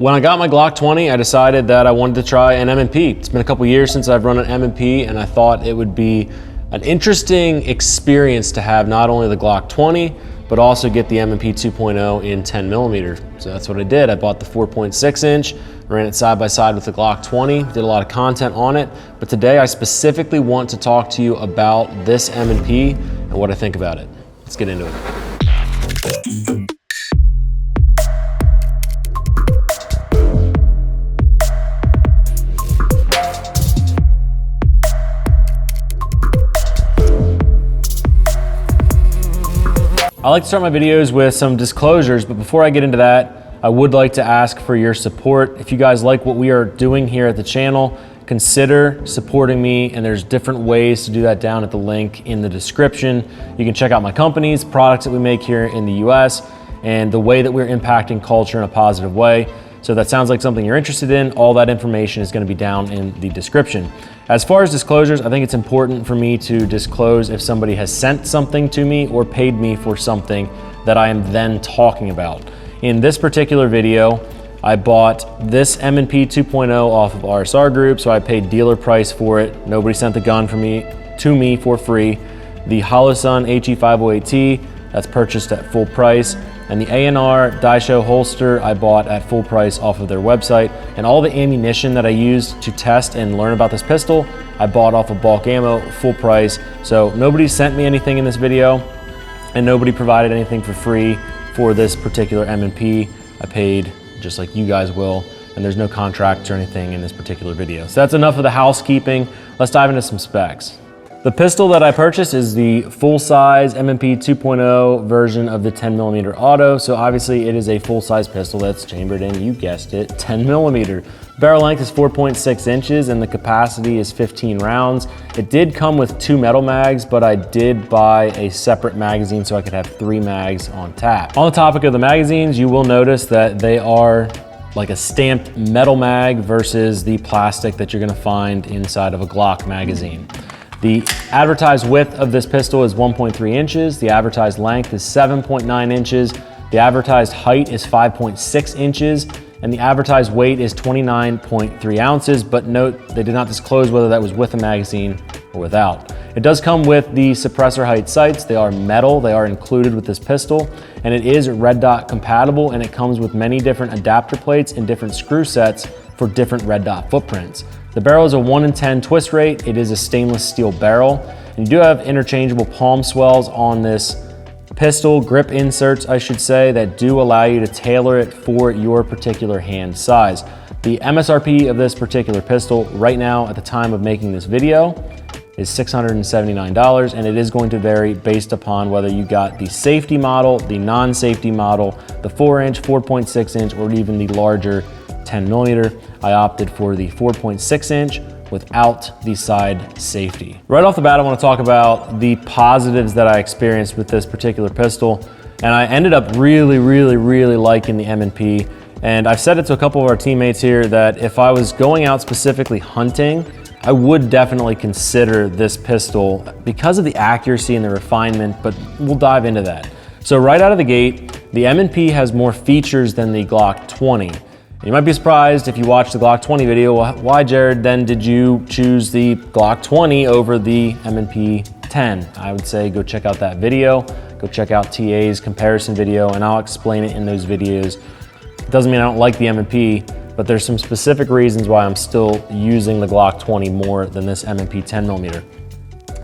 When I got my Glock 20, I decided that I wanted to try an M&P. It's been a couple years since I've run an M&P, and I thought it would be an interesting experience to have not only the Glock 20, but also get the M&P 2.0 in 10mm. So that's what I did. I bought the 4.6 inch, ran it side by side with the Glock 20, did a lot of content on it. But today I specifically want to talk to you about this M&P and what I think about it. Let's get into it. I like to start my videos with some disclosures, but before I get into that, I would like to ask for your support. If you guys like what we are doing here at the channel, consider supporting me, and there's different ways to do that down at the link in the description. You can check out my companies, products that we make here in the US, and the way that we're impacting culture in a positive way. So if that sounds like something you're interested in, all that information is going to be down in the description. As far as disclosures, I think it's important for me to disclose if somebody has sent something to me or paid me for something that I am then talking about. In this particular video, I bought this M&P 2.0 off of RSR Group, so I paid dealer price for it. Nobody sent the gun to me for free. The Holosun HE508T, that's purchased at full price. And the A&R Daisho holster I bought at full price off of their website. And all the ammunition that I used to test and learn about this pistol, I bought off of Bulk Ammo, full price. So nobody sent me anything in this video, and nobody provided anything for free for this particular M&P. I paid just like you guys will, and there's no contract or anything in this particular video. So that's enough of the housekeeping. Let's dive into some specs. The pistol that I purchased is the full-size M&P 2.0 version of the 10mm auto. So obviously it is a full-size pistol that's chambered in, you guessed it, 10mm. Barrel length is 4.6 inches and the capacity is 15 rounds. It did come with 2 metal mags, but I did buy a separate magazine so I could have 3 mags on tap. On the topic of the magazines, you will notice that they are like a stamped metal mag versus the plastic that you're gonna find inside of a Glock magazine. The advertised width of this pistol is 1.3 inches. The advertised length is 7.9 inches. The advertised height is 5.6 inches. And the advertised weight is 29.3 ounces. But note, they did not disclose whether that was with a magazine or without. It does come with the suppressor height sights. They are metal. They are included with this pistol. And it is red dot compatible. And it comes with many different adapter plates and different screw sets for different red dot footprints. The barrel is a 1 in 10 twist rate. It is a stainless steel barrel. And you do have interchangeable palm swells on this pistol, grip inserts, I should say, that do allow you to tailor it for your particular hand size. The MSRP of this particular pistol right now at the time of making this video is $679, and it is going to vary based upon whether you got the safety model, the non-safety model, the 4-inch, 4.6 inch, or even the larger 10mm. I opted for the 4.6 inch without the side safety. Right off the bat, I want to talk about the positives that I experienced with this particular pistol. And I ended up really liking the M&P. And I've said it to a couple of our teammates here that if I was going out specifically hunting, I would definitely consider this pistol because of the accuracy and the refinement, but we'll dive into that. So right out of the gate, the M&P has more features than the Glock 20. You might be surprised if you watch the Glock 20 video, why, Jared, then did you choose the Glock 20 over the M&P 10? I would say go check out that video, go check out TA's comparison video, and I'll explain it in those videos. It doesn't mean I don't like the M&P, but there's some specific reasons why I'm still using the Glock 20 more than this M&P 10mm.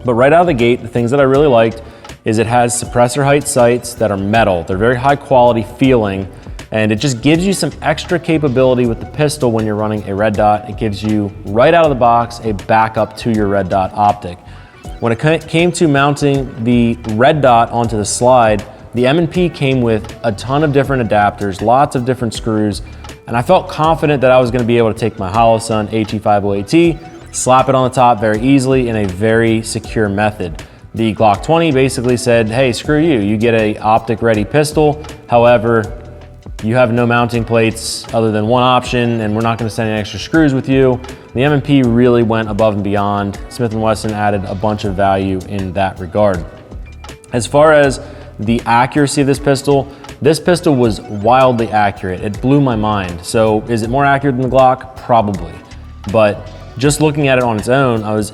But right out of the gate, the things that I really liked is it has suppressor height sights that are metal. They're very high quality feeling, and it just gives you some extra capability with the pistol when you're running a red dot. It gives you, right out of the box, a backup to your red dot optic. When it came to mounting the red dot onto the slide, the M&P came with a ton of different adapters, lots of different screws, and I felt confident that I was gonna be able to take my Holosun HE508T, slap it on the top very easily in a very secure method. The Glock 20 basically said, hey, screw you, you get a optic ready pistol. However, you have no mounting plates other than one option, and we're not gonna send any extra screws with you. The M&P really went above and beyond. Smith & Wesson added a bunch of value in that regard. As far as the accuracy of this pistol, this pistol was wildly accurate. It blew my mind. So is it more accurate than the Glock? Probably. But just looking at it on its own, I was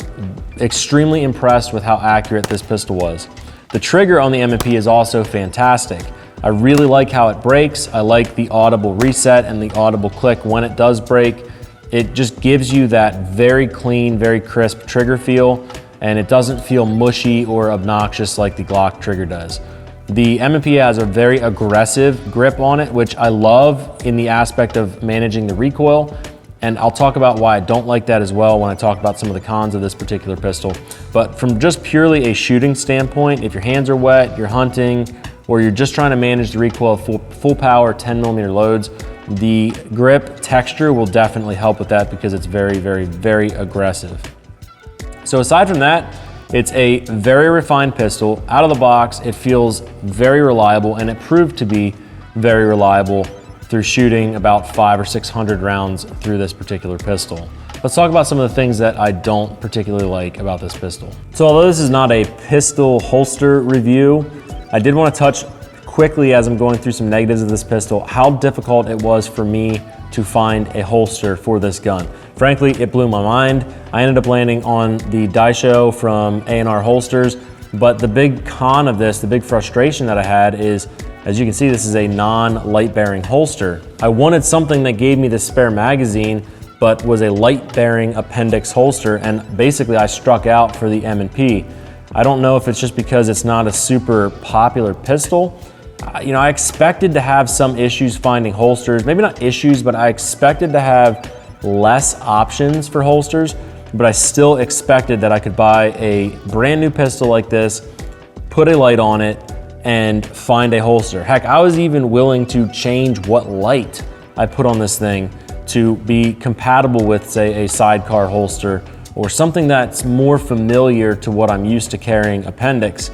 extremely impressed with how accurate this pistol was. The trigger on the M&P is also fantastic. I really like how it breaks. I like the audible reset and the audible click when it does break. It just gives you that very clean, very crisp trigger feel, and it doesn't feel mushy or obnoxious like the Glock trigger does. The M&P has a very aggressive grip on it, which I love in the aspect of managing the recoil. And I'll talk about why I don't like that as well when I talk about some of the cons of this particular pistol. But from just purely a shooting standpoint, if your hands are wet, you're hunting, or you're just trying to manage the recoil of full power 10mm loads, the grip texture will definitely help with that because it's very, very, very aggressive. So aside from that, it's a very refined pistol. Out of the box, it feels very reliable, and it proved to be very reliable through shooting about 500 or 600 rounds through this particular pistol. Let's talk about some of the things that I don't particularly like about this pistol. So although this is not a pistol holster review, I did want to touch quickly as I'm going through some negatives of this pistol, how difficult it was for me to find a holster for this gun. Frankly, it blew my mind. I ended up landing on the Daisho from A&R Holsters, but the big con of this, the big frustration that I had is, as you can see, this is a non-light bearing holster. I wanted something that gave me the spare magazine, but was a light bearing appendix holster, and basically I struck out for the M&P. I don't know if it's just because it's not a super popular pistol. You know, I expected to have some issues finding holsters, maybe not issues, but I expected to have less options for holsters, but I still expected that I could buy a brand new pistol like this, put a light on it, and find a holster. Heck, I was even willing to change what light I put on this thing to be compatible with, say, a sidecar holster or something that's more familiar to what I'm used to carrying appendix,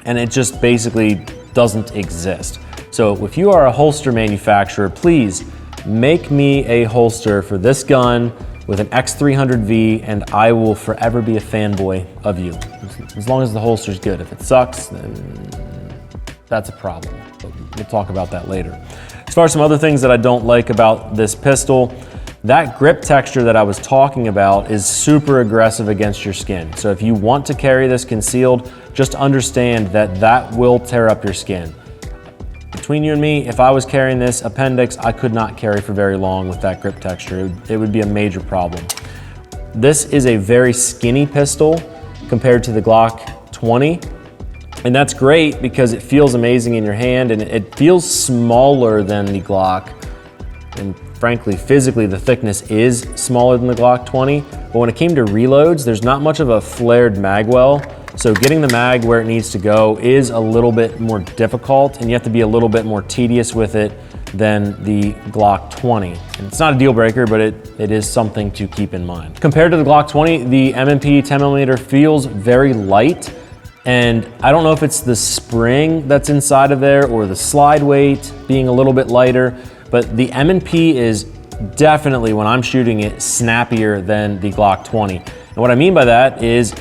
and it just basically doesn't exist. So if you are a holster manufacturer, please make me a holster for this gun with an X300V, and I will forever be a fanboy of you, as long as the holster's good. If it sucks, then that's a problem, but we'll talk about that later. As far as some other things that I don't like about this pistol, that grip texture that I was talking about is super aggressive against your skin. So if you want to carry this concealed, just understand that that will tear up your skin. Between you and me, if I was carrying this appendix, I could not carry for very long with that grip texture. It would be a major problem. This is a very skinny pistol compared to the Glock 20. And that's great because it feels amazing in your hand, and it feels smaller than the Glock. And frankly, physically, the thickness is smaller than the Glock 20. But when it came to reloads, there's not much of a flared mag well. So getting the mag where it needs to go is a little bit more difficult, and you have to be a little bit more tedious with it than the Glock 20. And it's not a deal breaker, but it is something to keep in mind. Compared to the Glock 20, the M&P 10mm feels very light. And I don't know if it's the spring that's inside of there or the slide weight being a little bit lighter, but the M&P is definitely, when I'm shooting it, snappier than the Glock 20. And what I mean by that is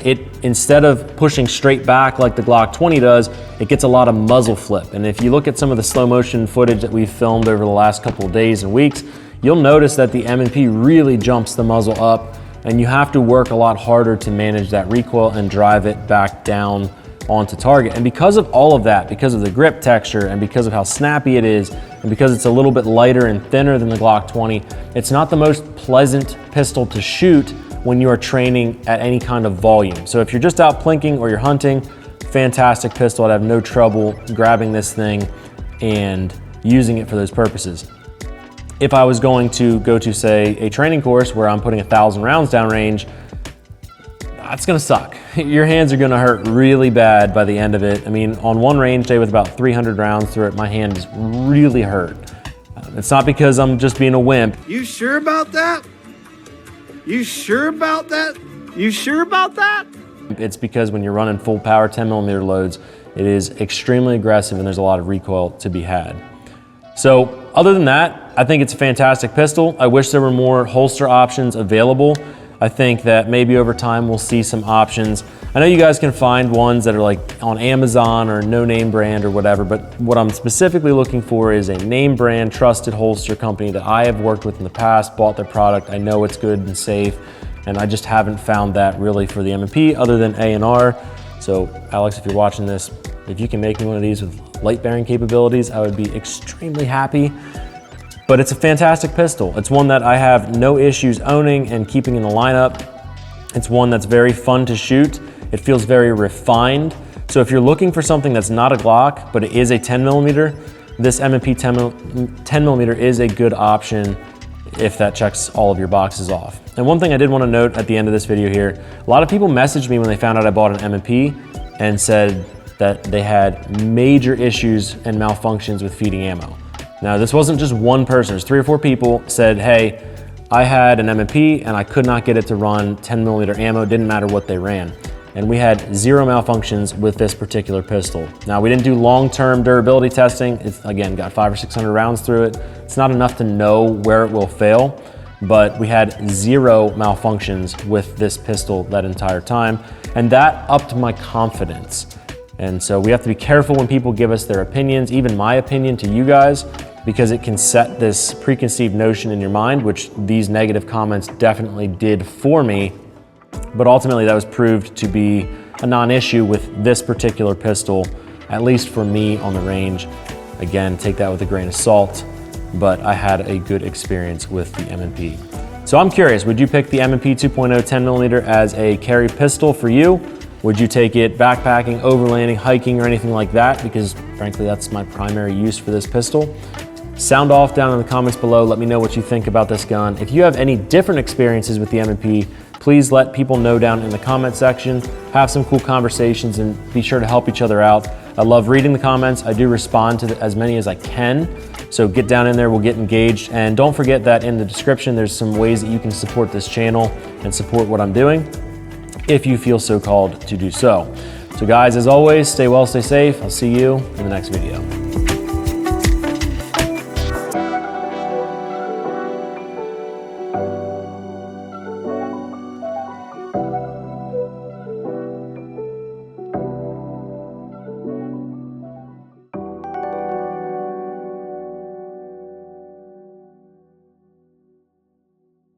instead of pushing straight back like the Glock 20 does, it gets a lot of muzzle flip. And if you look at some of the slow motion footage that we've filmed over the last couple of days and weeks, you'll notice that the M&P really jumps the muzzle up, and you have to work a lot harder to manage that recoil and drive it back down onto target. And because of all of that, because of the grip texture and because of how snappy it is, and because it's a little bit lighter and thinner than the Glock 20, it's not the most pleasant pistol to shoot when you are training at any kind of volume. So if you're just out plinking or you're hunting, fantastic pistol. I'd have no trouble grabbing this thing and using it for those purposes. If I was going to go to, say, a training course where I'm putting 1,000 rounds downrange, that's gonna suck. Your hands are gonna hurt really bad by the end of it. I mean, on one range day with about 300 rounds through it, my hand is really hurt. It's not because I'm just being a wimp. You sure about that? You sure about that? You sure about that? It's because when you're running full power 10mm loads, it is extremely aggressive and there's a lot of recoil to be had. So other than that, I think it's a fantastic pistol. I wish there were more holster options available. I think that maybe over time we'll see some options. I know you guys can find ones that are like on Amazon or no name brand or whatever, but what I'm specifically looking for is a name brand, trusted holster company that I have worked with in the past, bought their product, I know it's good and safe, and I just haven't found that really for the M&P other than A&R. So Alex, if you're watching this, if you can make me one of these with light bearing capabilities, I would be extremely happy. But it's a fantastic pistol. It's one that I have no issues owning and keeping in the lineup. It's one that's very fun to shoot. It feels very refined. So if you're looking for something that's not a Glock, but it is a 10mm, this M&P 10mm is a good option if that checks all of your boxes off. And one thing I did want to note at the end of this video here, a lot of people messaged me when they found out I bought an M&P and said that they had major issues and malfunctions with feeding ammo. Now, this wasn't just one person. There's 3 or 4 people said, hey, I had an M&P and I could not get it to run 10mm ammo, didn't matter what they ran. And we had 0 malfunctions with this particular pistol. Now, we didn't do long-term durability testing. It's, again, got 500 or 600 rounds through it. It's not enough to know where it will fail, but we had 0 malfunctions with this pistol that entire time. And that upped my confidence. And so we have to be careful when people give us their opinions, even my opinion to you guys, because it can set this preconceived notion in your mind, which these negative comments definitely did for me. But ultimately that was proved to be a non-issue with this particular pistol, at least for me on the range. Again, take that with a grain of salt, but I had a good experience with the M&P. So I'm curious, would you pick the M&P 2.0 10mm as a carry pistol for you? Would you take it backpacking, overlanding, hiking, or anything like that? Because frankly, that's my primary use for this pistol. Sound off down in the comments below. Let me know what you think about this gun. If you have any different experiences with the M&P, please let people know down in the comment section. Have some cool conversations and be sure to help each other out. I love reading the comments. I do respond to as many as I can. So get down in there, we'll get engaged. And don't forget that in the description, there's some ways that you can support this channel and support what I'm doing if you feel so called to do so. So guys, as always, stay well, stay safe. I'll see you in the next video.